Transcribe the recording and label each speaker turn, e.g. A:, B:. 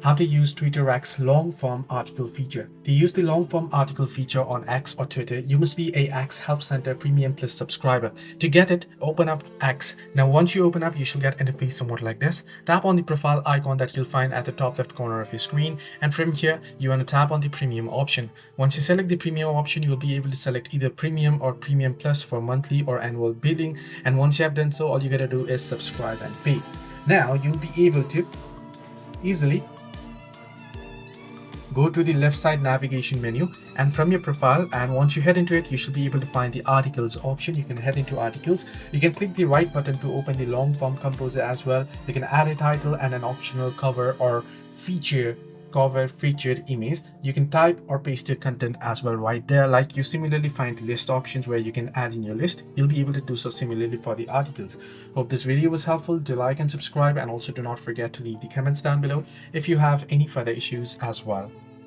A: How to use Twitter X long form article feature. To use the long form article feature on X or Twitter, you must be a X Help Center Premium Plus subscriber. To get it, open up X. Now once you open up, you shall get interface somewhat like this. Tap on the profile icon that you'll find at the top left corner of your screen, and from here you want to tap on the premium option. Once you select the premium option, you will be able to select either premium or premium plus for monthly or annual billing, and once you have done so, all you gotta do is subscribe and pay. Now you'll be able to easily go to the left side navigation menu, and from your profile, and once you head into it, you should be able to find the articles option. You can head into articles. You can click the right button to open the long form composer as well. You can add a title and an optional cover or featured image. You can type or paste your content as well right there. Like you similarly find list options where you can add in your list. You'll be able to do so similarly for the articles. Hope this video was helpful. Do like and subscribe, and also do not forget to leave the comments down below if you have any further issues as well.